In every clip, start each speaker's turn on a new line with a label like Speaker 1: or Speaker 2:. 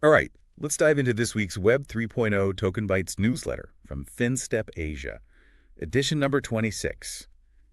Speaker 1: All right, let's dive into this week's Web 3.0 TokenBytes newsletter from FinStep Asia, edition number 26.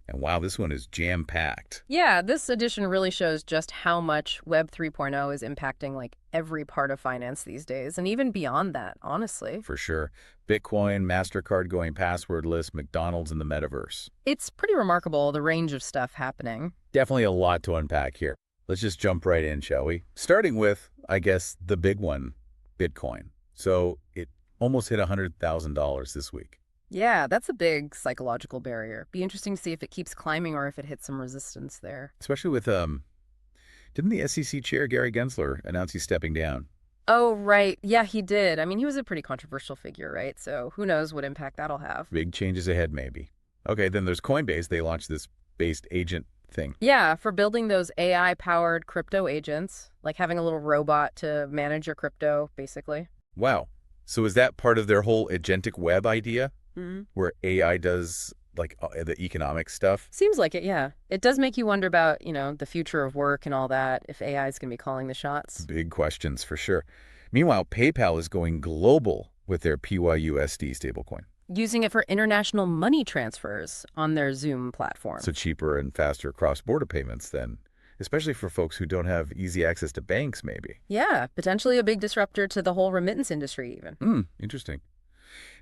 Speaker 1: And wow, this one is jam-packed.
Speaker 2: Yeah, this edition really shows just how much Web 3.0 is impacting like every part of finance these days, and even beyond that, honestly.
Speaker 1: For sure. Bitcoin, MasterCard going passwordless, McDonald's in the metaverse.
Speaker 2: It's pretty remarkable, the range of stuff happening.
Speaker 1: Definitely a lot to unpack here. Let's just jump right in, shall we? Starting with, I guess, the big one, Bitcoin. So it almost hit $100,000 this week.
Speaker 2: Yeah, that's a big psychological barrier. Be interesting to see if it keeps climbing or if it hits some resistance there.
Speaker 1: Especially with, didn't the SEC chair, Gary Gensler, announce he's stepping down?
Speaker 2: Oh, right. Yeah, he did. I mean, he was a pretty controversial figure, right? So who knows what impact that'll have.
Speaker 1: Big changes ahead, maybe. Okay, then there's Coinbase. They launched this based agent thing.
Speaker 2: Yeah, for building those AI-powered crypto agents, like having a little robot to manage your crypto, basically.
Speaker 1: Wow. So is that part of their whole agentic web idea,
Speaker 2: Hmm.
Speaker 1: where AI does like the economic stuff?
Speaker 2: Seems like it, yeah. It does make you wonder about, the future of work and all that, if AI is going to be calling the shots.
Speaker 1: Big questions for sure. Meanwhile, PayPal is going global with their PYUSD stablecoin.
Speaker 2: Using it for international money transfers on their Zoom platform.
Speaker 1: So cheaper and faster cross-border payments then, especially for folks who don't have easy access to banks, maybe.
Speaker 2: Yeah, potentially a big disruptor to the whole remittance industry even.
Speaker 1: Interesting.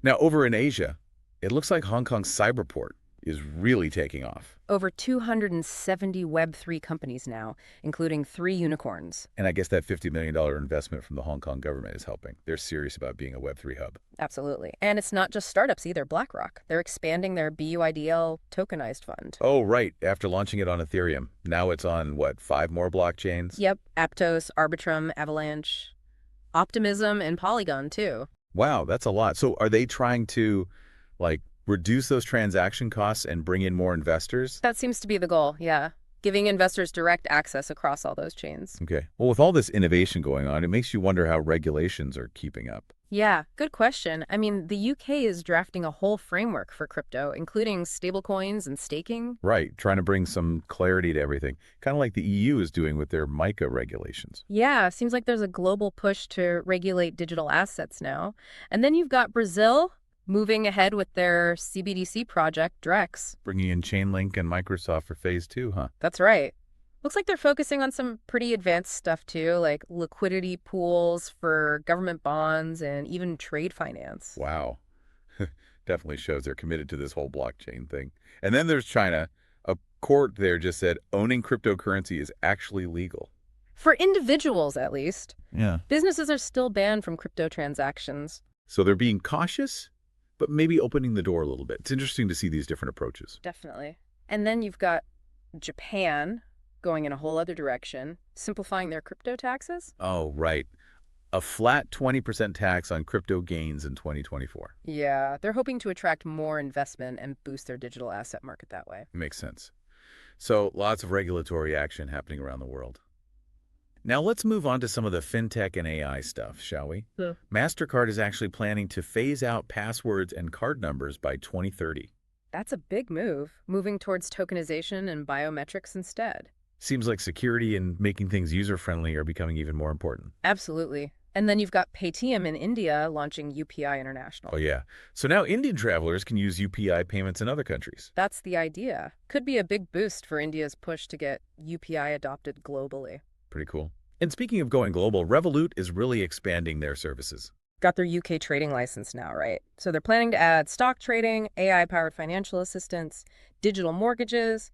Speaker 1: Now, over in Asia, it looks like Hong Kong's cyberport is really taking off.
Speaker 2: Over 270 Web3 companies now, including 3 unicorns.
Speaker 1: And I guess that $50 million investment from the Hong Kong government is helping. They're serious about being a Web3 hub.
Speaker 2: Absolutely. And it's not just startups either, BlackRock. They're expanding their BUIDL tokenized fund.
Speaker 1: Oh, right. After launching it on Ethereum. Now it's on, what, 5 more blockchains?
Speaker 2: Yep, Aptos, Arbitrum, Avalanche, Optimism, and Polygon too.
Speaker 1: Wow, that's a lot. So are they trying to, like, reduce those transaction costs and bring in more investors?
Speaker 2: That seems to be the goal, yeah. Giving investors direct access across all those chains.
Speaker 1: Okay. Well, with all this innovation going on, it makes you wonder how regulations are keeping up.
Speaker 2: Yeah, good question. I mean, the UK is drafting a whole framework for crypto, including stablecoins and staking.
Speaker 1: Right. Trying to bring some clarity to everything. Kind of like the EU is doing with their MiCA regulations.
Speaker 2: Yeah, seems like there's a global push to regulate digital assets now. And then you've got Brazil moving ahead with their CBDC project, Drex.
Speaker 1: Bringing in Chainlink and Microsoft for phase 2, huh?
Speaker 2: That's right. Looks like they're focusing on some pretty advanced stuff too, like liquidity pools for government bonds and even trade finance.
Speaker 1: Wow. Definitely shows they're committed to this whole blockchain thing. And then there's China. A court there just said owning cryptocurrency is actually legal.
Speaker 2: For individuals, at least.
Speaker 1: Yeah.
Speaker 2: Businesses are still banned from crypto transactions.
Speaker 1: So they're being cautious, but maybe opening the door a little bit. It's interesting to see these different approaches.
Speaker 2: Definitely. And then you've got Japan going in a whole other direction, simplifying their crypto taxes.
Speaker 1: Oh, right. A flat 20% tax on crypto gains in 2024.
Speaker 2: Yeah, they're hoping to attract more investment and boost their digital asset market that way.
Speaker 1: Makes sense. So lots of regulatory action happening around the world. Now let's move on to some of the fintech and AI stuff, shall we?
Speaker 2: Yeah.
Speaker 1: MasterCard is actually planning to phase out passwords and card numbers by 2030.
Speaker 2: That's a big move, moving towards tokenization and biometrics instead.
Speaker 1: Seems like security and making things user-friendly are becoming even more important.
Speaker 2: Absolutely. And then you've got Paytm in India launching UPI International.
Speaker 1: Oh, yeah. So now Indian travelers can use UPI payments in other countries.
Speaker 2: That's the idea. Could be a big boost for India's push to get UPI adopted globally.
Speaker 1: Pretty cool. And speaking of going global, Revolut is really expanding their services.
Speaker 2: Got their UK trading license now, right? So they're planning to add stock trading, AI-powered financial assistance, digital mortgages,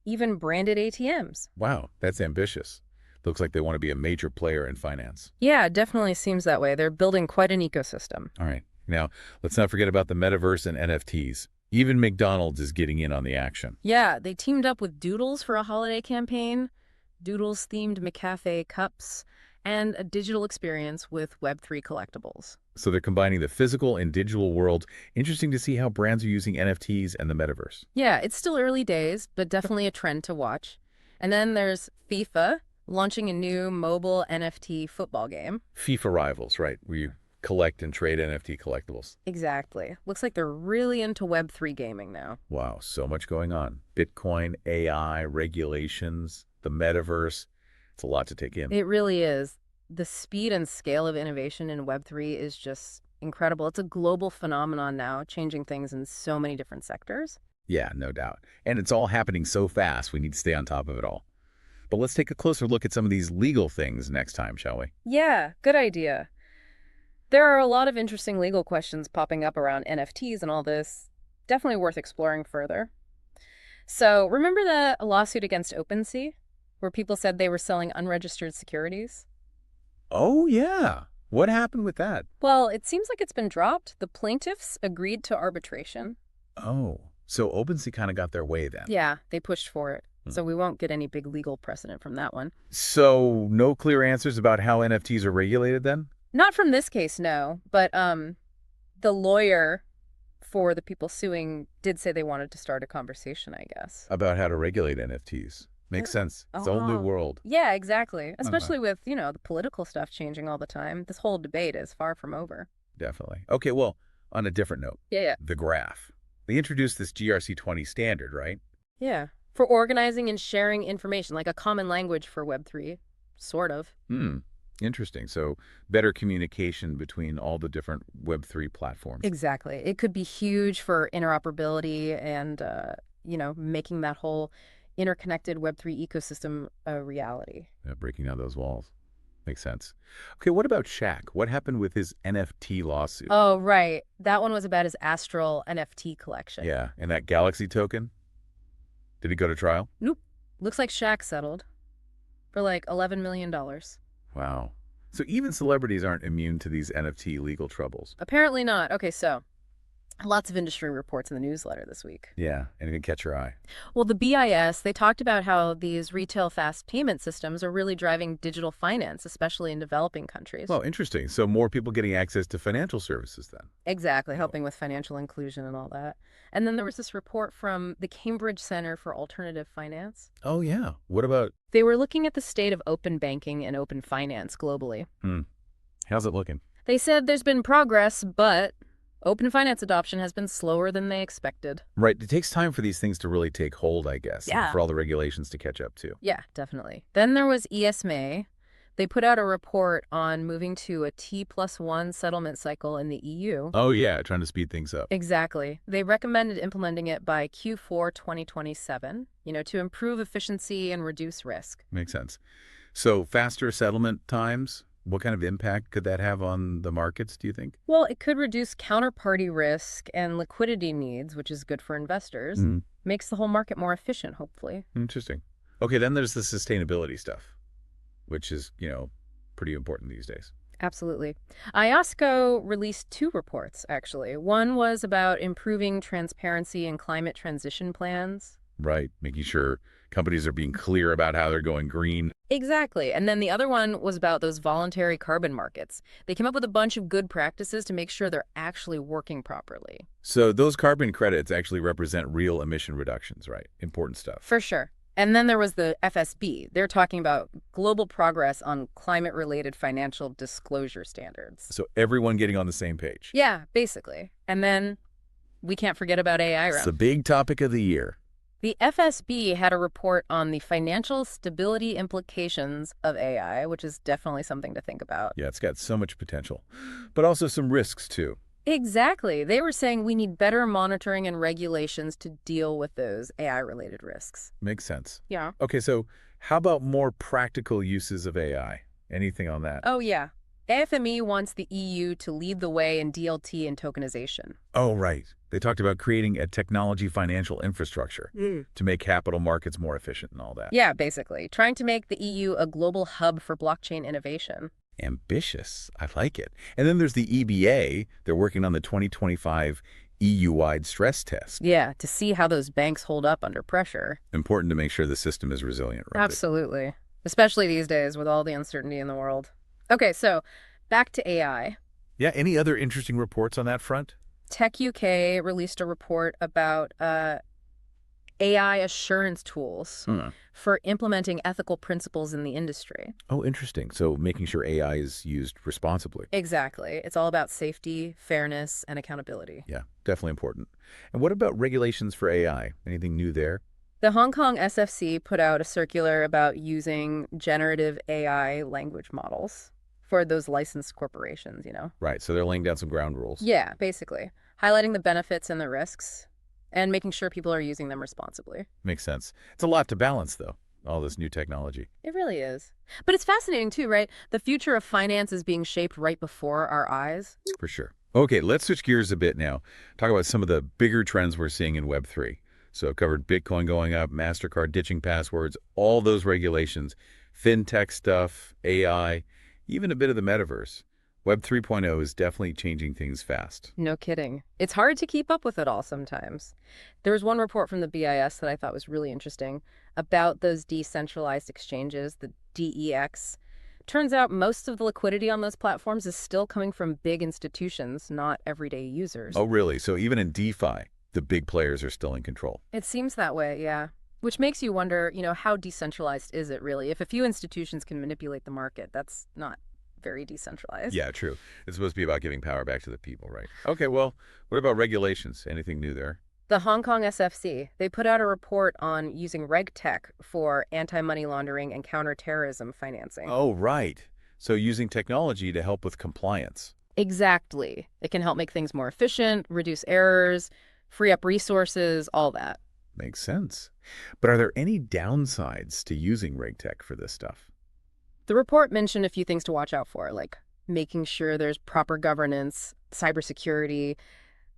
Speaker 2: even branded ATMs.
Speaker 1: Wow, that's ambitious. Looks like they want to be a major player in finance.
Speaker 2: Yeah, it definitely seems that way. They're building quite an ecosystem.
Speaker 1: All right. Now, let's not forget about the metaverse and NFTs. Even McDonald's is getting in on the action.
Speaker 2: Yeah, they teamed up with Doodles for a holiday campaign, Doodles-themed McCafe cups, and a digital experience with Web3 collectibles.
Speaker 1: So they're combining the physical and digital worlds. Interesting to see how brands are using NFTs and the metaverse.
Speaker 2: Yeah, it's still early days, but definitely a trend to watch. And then there's FIFA, launching a new mobile NFT football game.
Speaker 1: FIFA Rivals, right, where you collect and trade NFT collectibles.
Speaker 2: Exactly. Looks like they're really into Web3 gaming now.
Speaker 1: Wow, so much going on. Bitcoin, AI, regulations, the metaverse. It's a lot to take in.
Speaker 2: It really is. The speed and scale of innovation in Web3 is just incredible. It's a global phenomenon now, changing things in so many different sectors.
Speaker 1: Yeah, no doubt. And it's all happening so fast, we need to stay on top of it all. But let's take a closer look at some of these legal things next time, shall we?
Speaker 2: Yeah, good idea. There are a lot of interesting legal questions popping up around NFTs and all this. Definitely worth exploring further. So, remember the lawsuit against OpenSea, where people said they were selling unregistered securities?
Speaker 1: Oh, yeah. What happened with that?
Speaker 2: Well, it seems like it's been dropped. The plaintiffs agreed to arbitration.
Speaker 1: Oh, so OpenSea kind of got their way then.
Speaker 2: Yeah, they pushed for it.
Speaker 1: Hmm.
Speaker 2: So we won't get any big legal precedent from that one.
Speaker 1: So no clear answers about how NFTs are regulated then?
Speaker 2: Not from this case, no. But the lawyer for the people suing did say they wanted to start a conversation, I guess.
Speaker 1: About how to regulate NFTs. Makes sense. It's a whole new world.
Speaker 2: Yeah, exactly. Especially with, the political stuff changing all the time. This whole debate is far from over.
Speaker 1: Definitely. Okay, well, on a different note.
Speaker 2: Yeah.
Speaker 1: The graph. They introduced this GRC20 standard, right?
Speaker 2: Yeah. For organizing and sharing information, like a common language for Web3, sort of.
Speaker 1: Interesting. So better communication between all the different Web3 platforms.
Speaker 2: Exactly. It could be huge for interoperability and, making that whole interconnected Web3 ecosystem a reality.
Speaker 1: Yeah, breaking down those walls. Makes sense. Okay, what about Shaq? What happened with his NFT lawsuit?
Speaker 2: Oh, right. That one was about his Astral NFT collection.
Speaker 1: Yeah, and that Galaxy token? Did he go to trial?
Speaker 2: Nope. Looks like Shaq settled for like $11 million.
Speaker 1: Wow. So even celebrities aren't immune to these NFT legal troubles.
Speaker 2: Apparently not. Okay, so lots of industry reports in the newsletter this week.
Speaker 1: Yeah, anything catch your eye?
Speaker 2: Well, the BIS, they talked about how these retail fast payment systems are really driving digital finance, especially in developing countries.
Speaker 1: Well, interesting. So more people getting access to financial services then.
Speaker 2: Exactly, helping with financial inclusion and all that. And then there was this report from the Cambridge Center for Alternative Finance.
Speaker 1: Oh, yeah. What about?
Speaker 2: They were looking at the state of open banking and open finance globally.
Speaker 1: How's it looking?
Speaker 2: They said there's been progress, but open finance adoption has been slower than they expected.
Speaker 1: Right. It takes time for these things to really take hold, I guess.
Speaker 2: Yeah.
Speaker 1: And for all the regulations to catch up to.
Speaker 2: Yeah, definitely. Then there was ESMA. They put out a report on moving to a T+1 settlement cycle in the EU.
Speaker 1: Oh, yeah. Trying to speed things up.
Speaker 2: Exactly. They recommended implementing it by Q4 2027, to improve efficiency and reduce risk.
Speaker 1: Makes sense. So faster settlement times, what kind of impact could that have on the markets, do you think?
Speaker 2: Well, it could reduce counterparty risk and liquidity needs, which is good for investors. Makes the whole market more efficient, hopefully.
Speaker 1: Interesting. Okay, then there's the sustainability stuff, which is, pretty important these days.
Speaker 2: Absolutely. IOSCO released 2 reports, actually. One was about improving transparency in climate transition plans.
Speaker 1: Right, making sure companies are being clear about how they're going green.
Speaker 2: Exactly. And then the other one was about those voluntary carbon markets. They came up with a bunch of good practices to make sure they're actually working properly.
Speaker 1: So those carbon credits actually represent real emission reductions, right? Important stuff.
Speaker 2: For sure. And then there was the FSB. They're talking about global progress on climate-related financial disclosure standards.
Speaker 1: So everyone getting on the same page.
Speaker 2: Yeah, basically. And then we can't forget about AI.
Speaker 1: It's the big topic of the year.
Speaker 2: The FSB had a report on the financial stability implications of AI, which is definitely something to think about.
Speaker 1: Yeah, it's got so much potential, but also some risks too.
Speaker 2: Exactly. They were saying we need better monitoring and regulations to deal with those AI-related risks.
Speaker 1: Makes sense.
Speaker 2: Yeah.
Speaker 1: Okay, so how about more practical uses of AI? Anything on that?
Speaker 2: Oh, yeah. AFME wants the EU to lead the way in DLT and tokenization.
Speaker 1: Oh, right. They talked about creating a technology financial infrastructure to make capital markets more efficient and all that.
Speaker 2: Yeah, basically. Trying to make the EU a global hub for blockchain innovation.
Speaker 1: Ambitious. I like it. And then there's the EBA. They're working on the 2025 EU-wide stress test.
Speaker 2: Yeah, to see how those banks hold up under pressure.
Speaker 1: Important to make sure the system is resilient, right?
Speaker 2: Absolutely. Especially these days with all the uncertainty in the world. Okay, so back to AI.
Speaker 1: Yeah, any other interesting reports on that front?
Speaker 2: Tech UK released a report about AI assurance tools for implementing ethical principles in the industry.
Speaker 1: Oh, interesting. So making sure AI is used responsibly.
Speaker 2: Exactly. It's all about safety, fairness, and accountability.
Speaker 1: Yeah, definitely important. And what about regulations for AI? Anything new there?
Speaker 2: The Hong Kong SFC put out a circular about using generative AI language models. for those licensed corporations,
Speaker 1: Right, so they're laying down some ground rules.
Speaker 2: Yeah, basically. Highlighting the benefits and the risks and making sure people are using them responsibly.
Speaker 1: Makes sense. It's a lot to balance, though, all this new technology.
Speaker 2: It really is. But it's fascinating too, right? The future of finance is being shaped right before our eyes.
Speaker 1: For sure. Okay, let's switch gears a bit now. Talk about some of the bigger trends we're seeing in Web3. So I've covered Bitcoin going up, MasterCard ditching passwords, all those regulations, fintech stuff, AI, even a bit of the metaverse. Web 3.0 is definitely changing things fast.
Speaker 2: No kidding. It's hard to keep up with it all sometimes. There was one report from the BIS that I thought was really interesting about those decentralized exchanges, the DEX. Turns out most of the liquidity on those platforms is still coming from big institutions, not everyday users.
Speaker 1: Oh, really? So even in DeFi, the big players are still in control.
Speaker 2: It seems that way, yeah. Which makes you wonder, how decentralized is it really? If a few institutions can manipulate the market, that's not very decentralized.
Speaker 1: Yeah, true. It's supposed to be about giving power back to the people, right? Okay, well, what about regulations? Anything new there?
Speaker 2: The Hong Kong SFC, they put out a report on using RegTech for anti-money laundering and counterterrorism financing.
Speaker 1: Oh, right. So using technology to help with compliance.
Speaker 2: Exactly. It can help make things more efficient, reduce errors, free up resources, all that.
Speaker 1: Makes sense. But are there any downsides to using RegTech for this stuff?
Speaker 2: The report mentioned a few things to watch out for, like making sure there's proper governance, cybersecurity,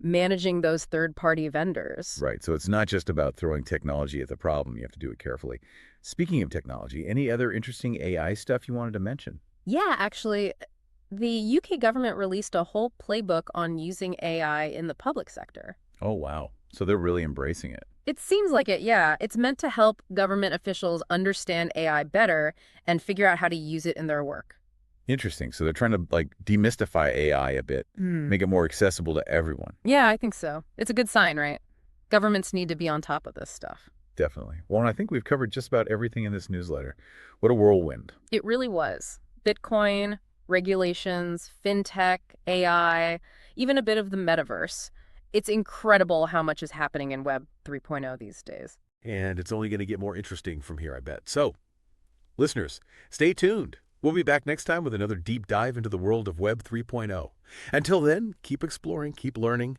Speaker 2: managing those third-party vendors.
Speaker 1: Right, so it's not just about throwing technology at the problem. You have to do it carefully. Speaking of technology, any other interesting AI stuff you wanted to mention?
Speaker 2: Yeah, actually, the UK government released a whole playbook on using AI in the public sector.
Speaker 1: Oh, wow. So they're really embracing it.
Speaker 2: It seems like it, yeah. It's meant to help government officials understand AI better and figure out how to use it in their work.
Speaker 1: Interesting. So they're trying to, demystify AI a bit, make it more accessible to everyone.
Speaker 2: Yeah, I think so. It's a good sign, right? Governments need to be on top of this stuff.
Speaker 1: Definitely. Well, and I think we've covered just about everything in this newsletter. What a whirlwind.
Speaker 2: It really was. Bitcoin, regulations, fintech, AI, even a bit of the metaverse. It's incredible how much is happening in Web 3.0 these days.
Speaker 1: And it's only going to get more interesting from here, I bet. So, listeners, stay tuned. We'll be back next time with another deep dive into the world of Web 3.0. Until then, keep exploring, keep learning,